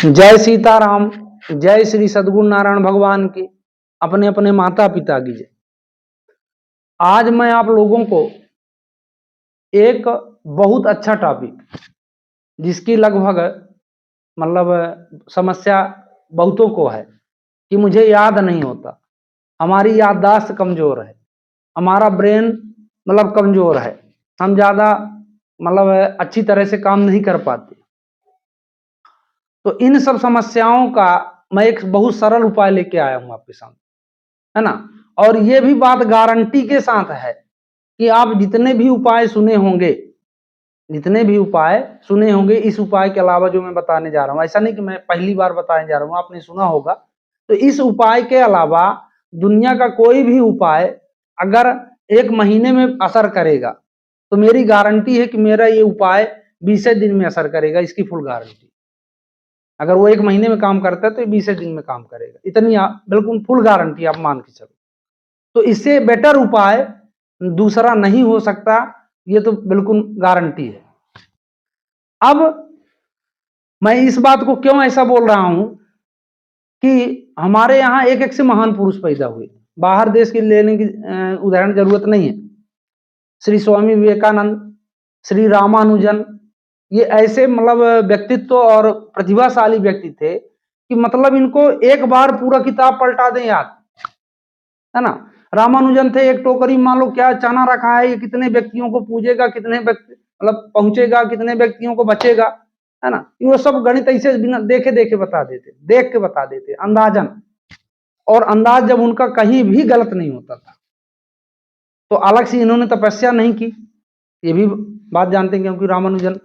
जय सीताराम, जय श्री सद्गुरु नारायण भगवान की, अपने अपने माता पिता की जय। आज मैं आप लोगों को एक बहुत अच्छा टॉपिक, जिसकी लगभग समस्या बहुतों को है कि मुझे याद नहीं होता, हमारी याददाश्त कमजोर है, हमारा ब्रेन कमजोर है, हम ज्यादा अच्छी तरह से काम नहीं कर पाते। तो इन सब समस्याओं का मैं एक बहुत सरल उपाय लेके आया हूं आपके सामने, है ना। और ये भी बात गारंटी के साथ है कि आप जितने भी उपाय सुने होंगे, इस उपाय के अलावा जो मैं बताने जा रहा हूं, ऐसा नहीं कि मैं पहली बार बताने जा रहा हूं, आपने सुना होगा। तो इस उपाय के अलावा दुनिया का कोई भी उपाय अगर 1 महीने में असर करेगा तो मेरी गारंटी है कि मेरा ये उपाय 20 दिन में असर करेगा। इसकी फुल गारंटी। अगर वो 1 महीने में काम करता है तो 20 दिन में काम करेगा, इतनी बिल्कुल फुल गारंटी आप मान के चलो। तो इससे बेटर उपाय दूसरा नहीं हो सकता, ये तो बिल्कुल गारंटी है। अब मैं इस बात को क्यों ऐसा बोल रहा हूं कि हमारे यहाँ एक एक से महान पुरुष पैदा हुए, बाहर देश के लेने की उदाहरण जरूरत नहीं है। श्री स्वामी विवेकानंद, श्री रामानुजन, ये ऐसे व्यक्तित्व और प्रतिभाशाली व्यक्ति थे कि इनको एक बार पूरा किताब पलटा दें याद, है ना। रामानुजन थे, एक टोकरी मान लो क्या चना रखा है, ये कितने व्यक्तियों को पूजेगा, कितने व्यक्ति पहुंचेगा, कितने व्यक्तियों को बचेगा, है ना। वो सब गणित ऐसे बिना देखे देख के बता देते अंदाजन। और अंदाज जब उनका कहीं भी गलत नहीं होता था। तो अलग से इन्होंने तपस्या नहीं की, ये भी बात जानते हैं, क्योंकि रामानुजन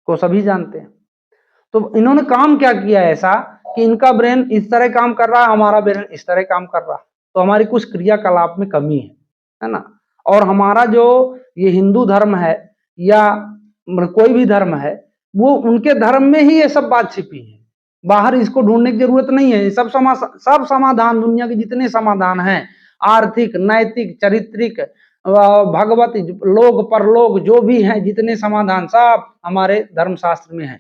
को सभी जानते हैं। तो इन्होंने काम क्या किया ऐसा कि इनका ब्रेन इस तरह काम कर रहा है, हमारा ब्रेन इस तरह काम कर रहा है, तो हमारी कुछ क्रियाकलाप में कमी है ना। और हमारा जो ये हिंदू धर्म है या कोई भी धर्म है, वो उनके धर्म में ही ये सब बात छिपी है, बाहर इसको ढूंढने की जरूरत नहीं है। सब समाधान, दुनिया के जितने समाधान हैं, आर्थिक, नैतिक, चारित्रिक, भगवत, लोक परलोक, जो भी हैं जितने समाधान, सब हमारे धर्मशास्त्र में है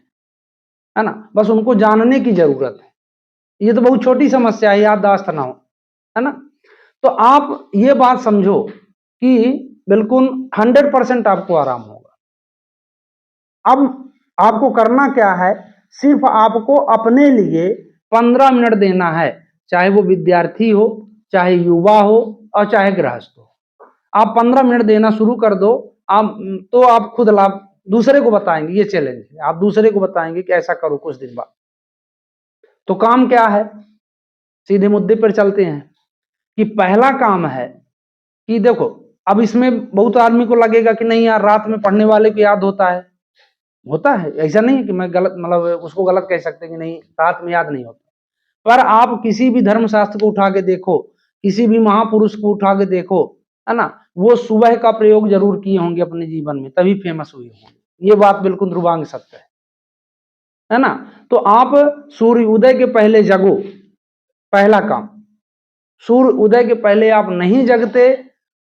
ना। बस उनको जानने की जरूरत है। ये तो बहुत छोटी समस्या है, याददाश्त ना हो, है ना। तो आप ये बात समझो कि बिल्कुल 100% आपको आराम होगा। अब आपको करना क्या है, सिर्फ आपको अपने लिए 15 मिनट देना है, चाहे वो विद्यार्थी हो, चाहे युवा हो और चाहे गृहस्थ हो। आप 15 मिनट देना शुरू कर दो, आप खुद लाभ दूसरे को बताएंगे। ये चैलेंज है, आप दूसरे को बताएंगे कि ऐसा करो कुछ दिन बाद। तो काम क्या है, सीधे मुद्दे पर चलते हैं कि पहला काम है कि देखो, अब इसमें बहुत आदमी को लगेगा कि नहीं यार, रात में पढ़ने वाले को याद होता है, ऐसा नहीं है कि मैं गलत उसको गलत कह सकते कि नहीं रात में याद नहीं होता। पर आप किसी भी धर्मशास्त्र को उठा के देखो, किसी भी महापुरुष को उठा के देखो, है ना, वो सुबह का प्रयोग जरूर किए होंगे अपने जीवन में, तभी फेमस हुए होंगे। ये बात बिल्कुल ध्रुवांग सत्य है ना। तो आप सूर्य उदय के पहले जगो, पहला काम। सूर्य उदय के पहले आप नहीं जगते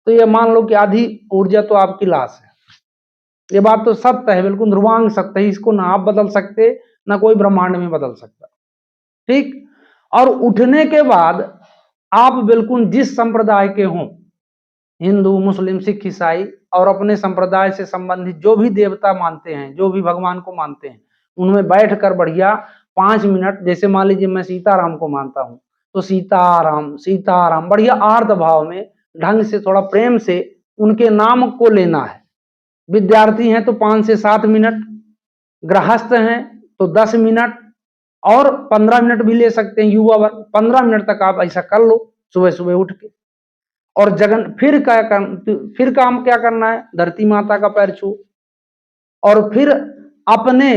तो ये मान लो कि आधी ऊर्जा तो आपकी लाश है। ये बात तो सत्य है, बिल्कुल ध्रुवांग सत्य है। इसको ना आप बदल सकते, ना कोई ब्रह्मांड में बदल सकता, ठीक। और उठने के बाद आप बिल्कुल जिस संप्रदाय के हों, हिंदू, मुस्लिम, सिख, ईसाई, और अपने संप्रदाय से संबंधित जो भी देवता मानते हैं, जो भी भगवान को मानते हैं, उनमें बैठकर बढ़िया 5 मिनट, जैसे मान लीजिए मैं सीताराम को मानता हूं, तो सीताराम सीताराम बढ़िया आर्त भाव में, ढंग से, थोड़ा प्रेम से उनके नाम को लेना है। विद्यार्थी हैं तो 5 से 7 मिनट, गृहस्थ हैं तो 10 मिनट, और 15 मिनट भी ले सकते हैं युवा वर्ग। 15 मिनट तक आप ऐसा कर लो सुबह सुबह उठ के। और फिर काम क्या करना है, धरती माता का पैर छू, और फिर अपने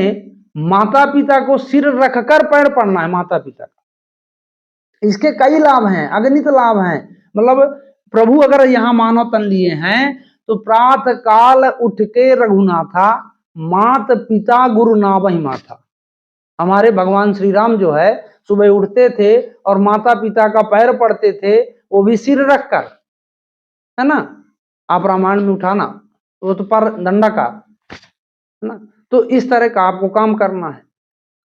माता पिता को सिर रखकर पैर पड़ना है, माता पिता का। इसके कई लाभ हैं, अगणित लाभ हैं। प्रभु अगर यहाँ मानव तन लिए हैं तो प्रातः काल उठ के रघुनाथा, मात पिता गुरु नावहि माथा। हमारे भगवान श्री राम जो है सुबह उठते थे और माता पिता का पैर पड़ते थे, वो भी सिर रखकर, है ना। आप रामायण में उठाना वो तो पर दंडा का, है ना। तो इस तरह का आपको काम करना है।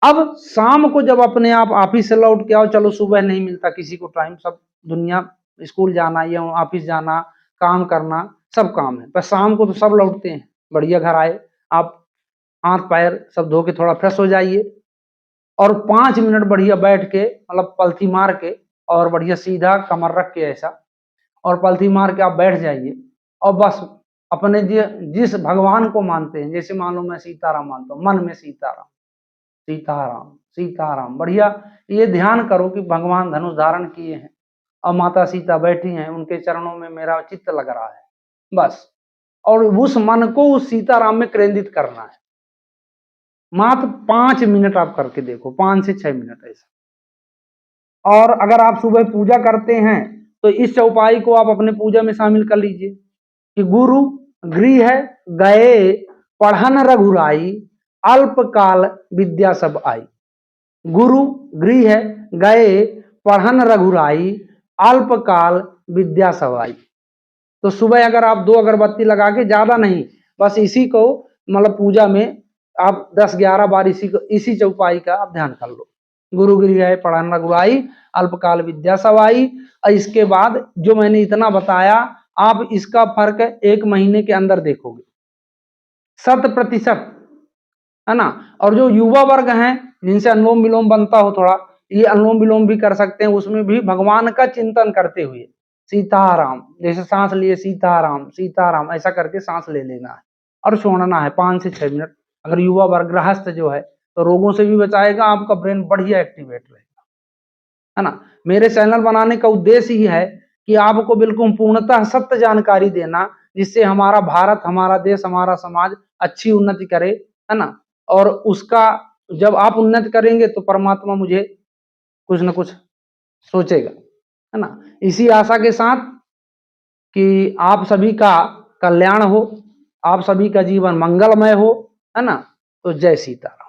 अब शाम को जब अपने आप ऑफिस से लौट के आओ, चलो सुबह नहीं मिलता किसी को टाइम, सब दुनिया स्कूल जाना या ऑफिस जाना, काम करना, सब काम है, पर शाम को तो सब लौटते हैं, बढ़िया घर आए, आप हाथ पैर सब धो के थोड़ा फ्रेश हो जाइए और 5 मिनट बढ़िया बैठ के, मतलब पलथी मार के और बढ़िया सीधा कमर रख के ऐसा और पलथी मार के आप बैठ जाइए और बस अपने जिस भगवान को मानते हैं, जैसे मान लो मैं सीताराम मानता हूँ, मन में सीताराम सीताराम सीताराम, बढ़िया ये ध्यान करो कि भगवान धनुष धारण किए हैं और माता सीता बैठी हैं, उनके चरणों में मेरा चित्त लग रहा है बस, और उस मन को उस सीताराम में केंद्रित करना है। मात्र 5 मिनट आप करके देखो, 5 से 6 मिनट ऐसा। और अगर आप सुबह पूजा करते हैं तो इस चौपाई को आप अपने पूजा में शामिल कर लीजिए कि गुरु गृह गए पढ़न रघुराई, अल्पकाल विद्या सब आई। गुरु गृह गए पढ़न रघुराई, अल्पकाल विद्या सब आई। तो सुबह अगर आप 2 अगरबत्ती लगा के, ज्यादा नहीं, बस इसी को मतलब पूजा में आप 10-11 बार इसी चौपाई का आप ध्यान कर लो। गुरु गृह है पढ़न रघुराई, अल्पकाल विद्या सब आई। और इसके बाद जो मैंने इतना बताया, आप इसका फर्क 1 महीने के अंदर देखोगे 100%, है ना। और जो युवा वर्ग हैं जिनसे अनुलोम विलोम बनता हो थोड़ा, ये अनुलोम विलोम भी कर सकते हैं, उसमें भी भगवान का चिंतन करते हुए सीताराम, जैसे सांस लिए सीताराम सीताराम ऐसा करके सांस ले लेना है और छोड़ना है 5 से 6 मिनट। अगर युवा वर्ग गृहस्थ जो है तो रोगों से भी बचाएगा, आपका ब्रेन बढ़िया एक्टिवेट रहेगा, है ना। मेरे चैनल बनाने का उद्देश्य ही है कि आपको बिल्कुल पूर्णतः सत्य जानकारी देना, जिससे हमारा भारत, हमारा देश, हमारा समाज अच्छी उन्नति करे, है ना। और उसका जब आप उन्नति करेंगे तो परमात्मा मुझे कुछ न कुछ सोचेगा, है ना। इसी आशा के साथ कि आप सभी का कल्याण हो, आप सभी का जीवन मंगलमय हो, है ना। तो जय सीताराम।